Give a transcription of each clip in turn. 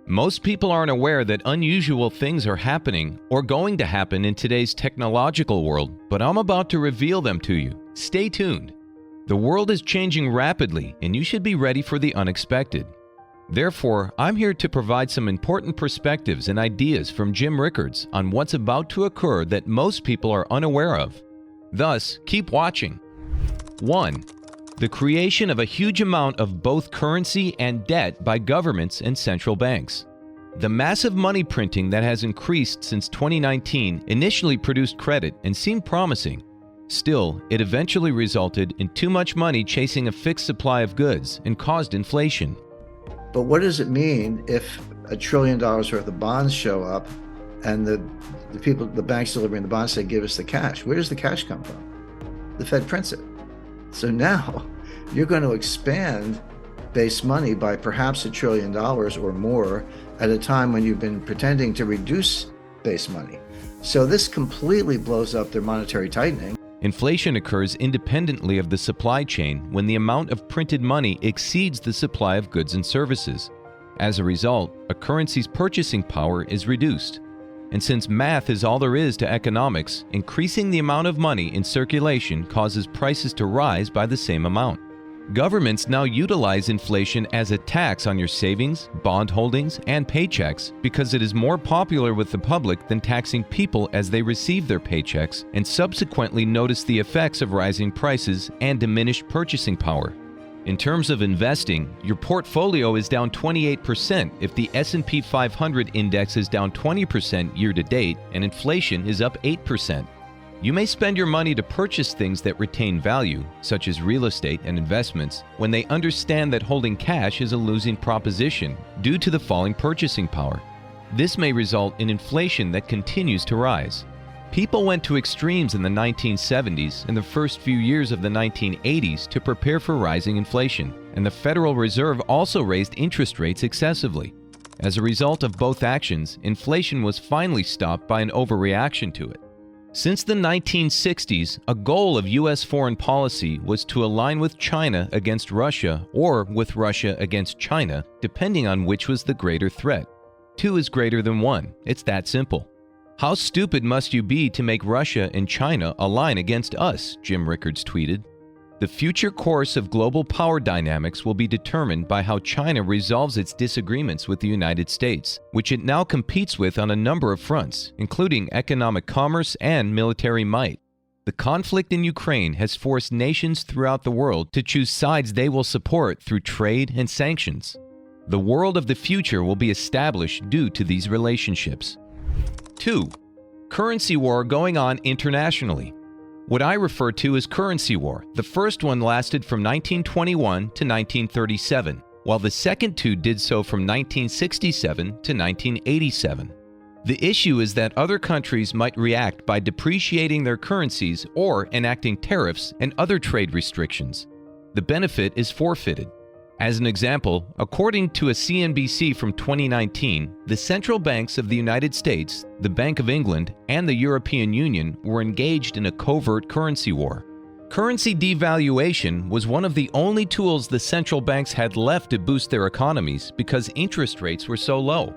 Most people aren't aware that unusual things are happening or going to happen in today's technological world, but I'm about to reveal them to you. Stay tuned. The world is changing rapidly, and you should be ready for the unexpected. Therefore, I'm here to provide some important perspectives and ideas from Jim Rickards on what's about to occur that most people are unaware of. Thus, keep watching. 1. The creation of a huge amount of both currency and debt by governments and central banks. The massive money printing that has increased since 2019 initially produced credit and seemed promising. Still, it eventually resulted in too much money chasing a fixed supply of goods and caused inflation. But what does it mean if $1 trillion worth of bonds show up and the banks delivering the bonds say, give us the cash? Where does the cash come from? The Fed prints it. So now you're going to expand base money by perhaps $1 trillion or more at a time when you've been pretending to reduce base money. So this completely blows up their monetary tightening. Inflation occurs independently of the supply chain when the amount of printed money exceeds the supply of goods and services. As a result, a currency's purchasing power is reduced. And since math is all there is to economics, increasing the amount of money in circulation causes prices to rise by the same amount. Governments now utilize inflation as a tax on your savings, bond holdings, and paychecks because it is more popular with the public than taxing people as they receive their paychecks and subsequently notice the effects of rising prices and diminished purchasing power. In terms of investing, your portfolio is down 28% if the S&P 500 index is down 20% year-to-date and inflation is up 8%. You may spend your money to purchase things that retain value, such as real estate and investments, when they understand that holding cash is a losing proposition due to the falling purchasing power. This may result in inflation that continues to rise. People went to extremes in the 1970s and the first few years of the 1980s to prepare for rising inflation, and the Federal Reserve also raised interest rates excessively. As a result of both actions, inflation was finally stopped by an overreaction to it. Since the 1960s, a goal of U.S. foreign policy was to align with China against Russia or with Russia against China, depending on which was the greater threat. 2 is greater than 1. It's that simple. How stupid must you be to make Russia and China align against us, Jim Rickards tweeted. The future course of global power dynamics will be determined by how China resolves its disagreements with the United States, which it now competes with on a number of fronts, including economic commerce and military might. The conflict in Ukraine has forced nations throughout the world to choose sides they will support through trade and sanctions. The world of the future will be established due to these relationships. 2. Currency war going on internationally. What I refer to as currency war. The first one lasted from 1921 to 1937, while the second two did so from 1967 to 1987. The issue is that other countries might react by depreciating their currencies or enacting tariffs and other trade restrictions. The benefit is forfeited. As an example, according to a CNBC from 2019, the central banks of the United States, the Bank of England, and the European Union were engaged in a covert currency war. Currency devaluation was one of the only tools the central banks had left to boost their economies because interest rates were so low.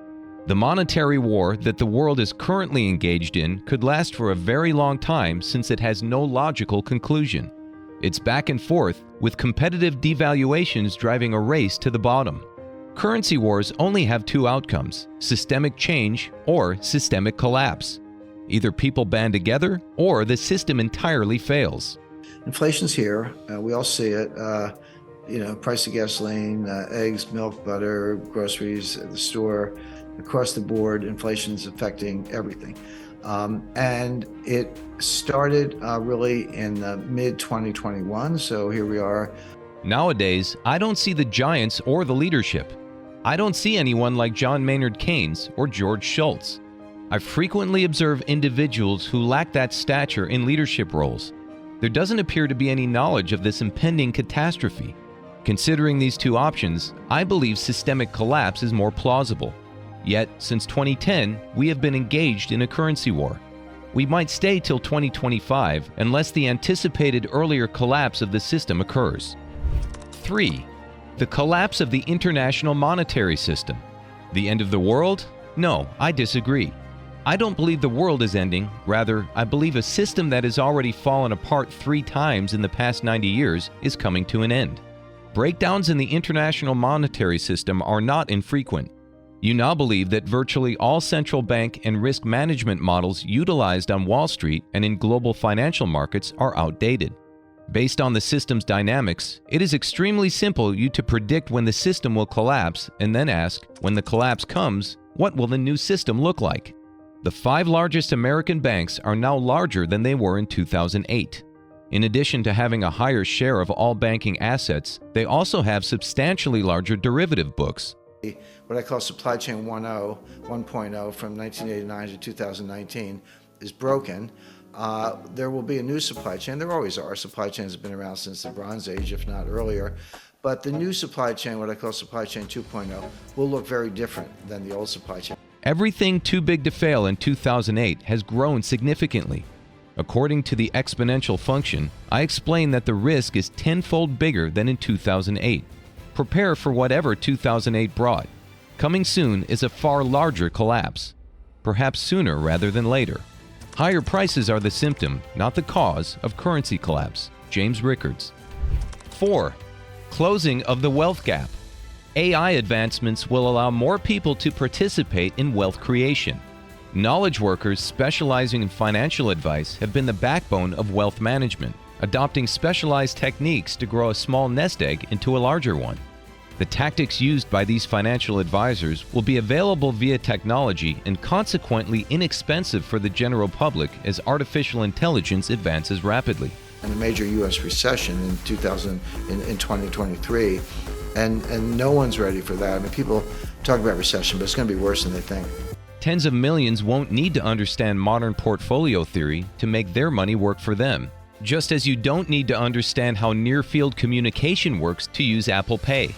The monetary war that the world is currently engaged in could last for a very long time since it has no logical conclusion. It's back and forth, with competitive devaluations driving a race to the bottom. Currency wars only have 2 outcomes: systemic change or systemic collapse. Either people band together or the system entirely fails. Inflation's here. We all see it. Price of gasoline, eggs, milk, butter, groceries at the store, across the board, inflation's affecting everything. And it started really in the mid-2021, so here we are. Nowadays, I don't see the giants or the leadership. I don't see anyone like John Maynard Keynes or George Shultz. I frequently observe individuals who lack that stature in leadership roles. There doesn't appear to be any knowledge of this impending catastrophe. Considering these 2 options, I believe systemic collapse is more plausible. Yet, since 2010, we have been engaged in a currency war. We might stay till 2025 unless the anticipated earlier collapse of the system occurs. 3. The collapse of the international monetary system. The end of the world? No, I disagree. I don't believe the world is ending. Rather, I believe a system that has already fallen apart 3 times in the past 90 years is coming to an end. Breakdowns in the international monetary system are not infrequent. You now believe that virtually all central bank and risk management models utilized on Wall Street and in global financial markets are outdated. Based on the system's dynamics, it is extremely simple to predict when the system will collapse and then ask, when the collapse comes, what will the new system look like? The 5 largest American banks are now larger than they were in 2008. In addition to having a higher share of all banking assets, they also have substantially larger derivative books. What I call supply chain 1.0 from 1989 to 2019 is broken. There will be a new supply chain. There always are. Supply chains have been around since the Bronze Age, if not earlier. But the new supply chain, what I call supply chain 2.0, will look very different than the old supply chain. Everything too big to fail in 2008 has grown significantly. According to the exponential function, I explained that the risk is 10-fold bigger than in 2008. Prepare for whatever 2008 brought. Coming soon is a far larger collapse, perhaps sooner rather than later. Higher prices are the symptom, not the cause, of currency collapse. James Rickards. 4. Closing of the wealth gap. AI advancements will allow more people to participate in wealth creation. Knowledge workers specializing in financial advice have been the backbone of wealth management, adopting specialized techniques to grow a small nest egg into a larger one. The tactics used by these financial advisors will be available via technology and consequently inexpensive for the general public as artificial intelligence advances rapidly. And a major U.S. recession in 2023, and no one's ready for that. I mean, people talk about recession, but it's going to be worse than they think. Tens of millions won't need to understand modern portfolio theory to make their money work for them, just as you don't need to understand how near-field communication works to use Apple Pay.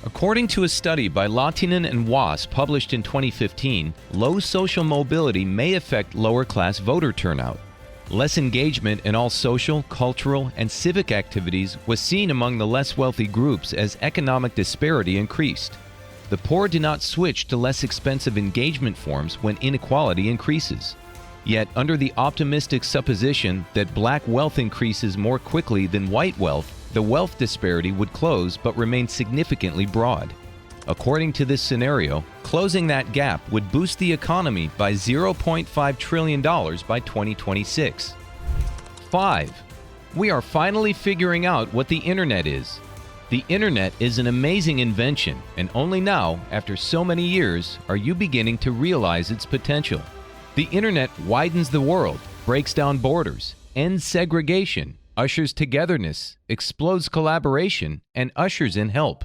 According to a study by Lahtinen and Wass published in 2015, low social mobility may affect lower-class voter turnout. Less engagement in all social, cultural, and civic activities was seen among the less wealthy groups as economic disparity increased. The poor do not switch to less expensive engagement forms when inequality increases. Yet, under the optimistic supposition that black wealth increases more quickly than white wealth, the wealth disparity would close but remain significantly broad. According to this scenario, closing that gap would boost the economy by $0.5 trillion by 2026. 5. We are finally figuring out what the Internet is. The Internet is an amazing invention, and only now, after so many years, are you beginning to realize its potential. The Internet widens the world, breaks down borders, ends segregation, ushers togetherness, explodes collaboration, and ushers in help.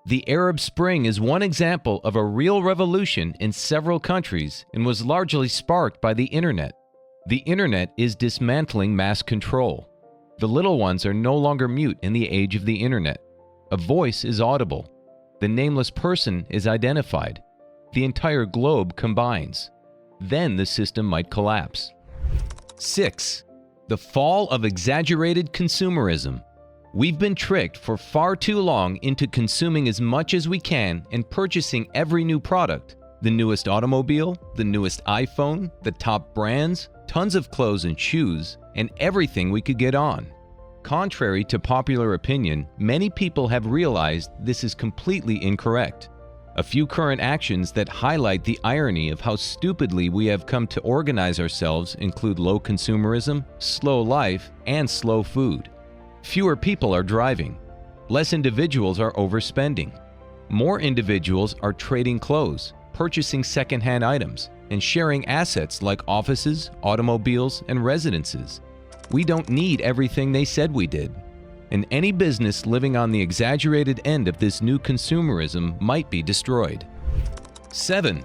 The Arab Spring is one example of a real revolution in several countries and was largely sparked by the Internet. The Internet is dismantling mass control. The little ones are no longer mute in the age of the Internet. A voice is audible. The nameless person is identified. The entire globe combines. Then the system might collapse. 6. The fall of exaggerated consumerism. We've been tricked for far too long into consuming as much as we can and purchasing every new product. The newest automobile, the newest iPhone, the top brands, tons of clothes and shoes, and everything we could get on. Contrary to popular opinion, many people have realized this is completely incorrect. A few current actions that highlight the irony of how stupidly we have come to organize ourselves include low consumerism, slow life, and slow food. Fewer people are driving. Less individuals are overspending. More individuals are trading clothes, purchasing secondhand items, and sharing assets like offices, automobiles, and residences. We don't need everything they said we did. And any business living on the exaggerated end of this new consumerism might be destroyed. 7.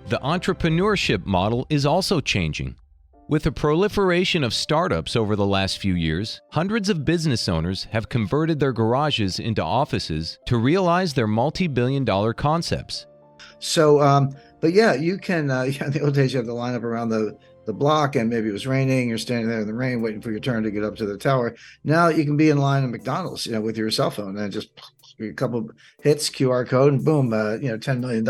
The entrepreneurship model is also changing. With the proliferation of startups over the last few years, hundreds of business owners have converted their garages into offices to realize their multi-billion-dollar concepts. So, but yeah, you can, in the old days, you had to line up around the block, and maybe it was raining, you're standing there in the rain waiting for your turn to get up to the tower. Now you can be in line at McDonald's, with your cell phone and just A couple hits, QR code, and boom, $10 million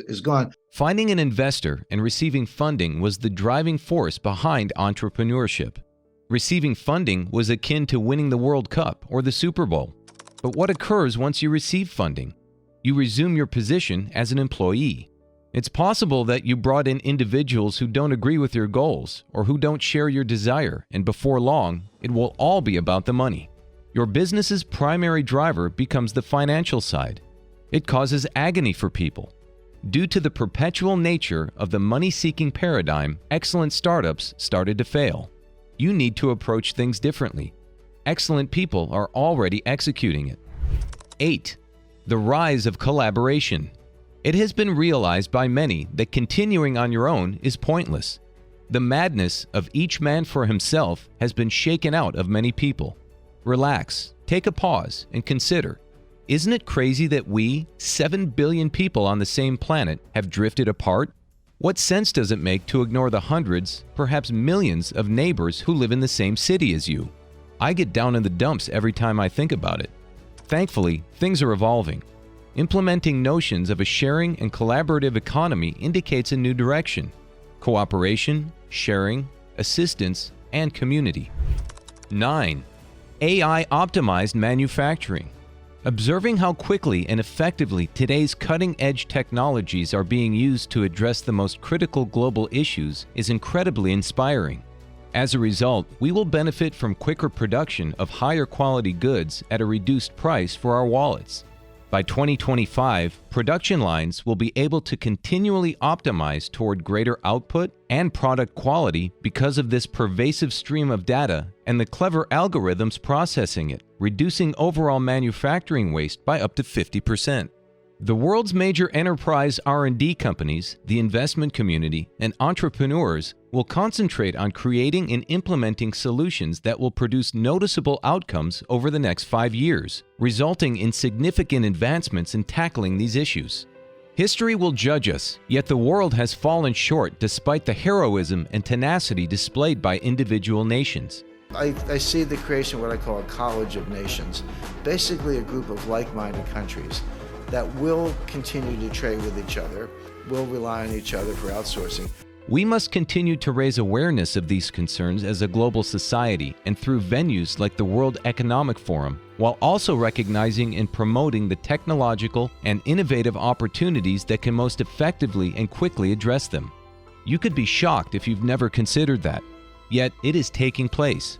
is gone. Finding an investor and receiving funding was the driving force behind entrepreneurship. Receiving funding was akin to winning the World Cup or the Super Bowl. But what occurs once you receive funding? You resume your position as an employee. It's possible that you brought in individuals who don't agree with your goals or who don't share your desire, and before long, it will all be about the money. Your business's primary driver becomes the financial side. It causes agony for people. Due to the perpetual nature of the money-seeking paradigm, excellent startups started to fail. You need to approach things differently. Excellent people are already executing it. 8. The rise of collaboration. It has been realized by many that continuing on your own is pointless. The madness of each man for himself has been shaken out of many people. Relax, take a pause, and consider. Isn't it crazy that we, 7 billion people on the same planet, have drifted apart? What sense does it make to ignore the hundreds, perhaps millions of neighbors who live in the same city as you? I get down in the dumps every time I think about it. Thankfully, things are evolving. Implementing notions of a sharing and collaborative economy indicates a new direction: cooperation, sharing, assistance, and community. 9. AI-optimized manufacturing. Observing how quickly and effectively today's cutting-edge technologies are being used to address the most critical global issues is incredibly inspiring. As a result, we will benefit from quicker production of higher quality goods at a reduced price for our wallets. By 2025, production lines will be able to continually optimize toward greater output and product quality because of this pervasive stream of data and the clever algorithms processing it, reducing overall manufacturing waste by up to 50%. The world's major enterprise R&D companies, the investment community, and entrepreneurs will concentrate on creating and implementing solutions that will produce noticeable outcomes over the next 5 years, resulting in significant advancements in tackling these issues. History will judge us, yet the world has fallen short despite the heroism and tenacity displayed by individual nations. I see the creation of what I call a college of nations, basically a group of like-minded countries that will continue to trade with each other, will rely on each other for outsourcing. We must continue to raise awareness of these concerns as a global society and through venues like the World Economic Forum, while also recognizing and promoting the technological and innovative opportunities that can most effectively and quickly address them. You could be shocked if you've never considered that, yet it is taking place.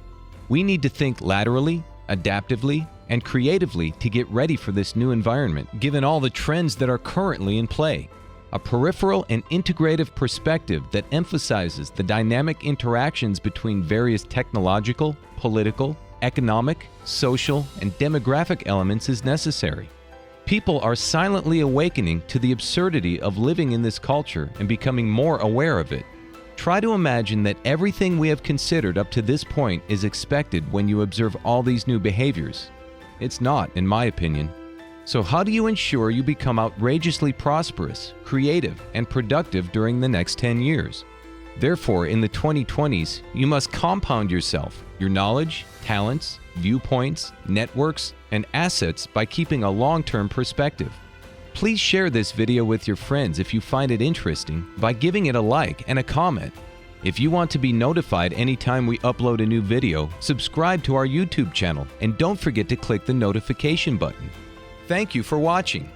We need to think laterally, adaptively, and creatively to get ready for this new environment, given all the trends that are currently in play. A peripheral and integrative perspective that emphasizes the dynamic interactions between various technological, political, economic, social, and demographic elements is necessary. People are silently awakening to the absurdity of living in this culture and becoming more aware of it. Try to imagine that everything we have considered up to this point is expected when you observe all these new behaviors. It's not, in my opinion. So how do you ensure you become outrageously prosperous, creative, and productive during the next 10 years? Therefore, in the 2020s, you must compound yourself, your knowledge, talents, viewpoints, networks, and assets by keeping a long-term perspective. Please share this video with your friends if you find it interesting by giving it a like and a comment. If you want to be notified anytime we upload a new video, subscribe to our YouTube channel and don't forget to click the notification button. Thank you for watching.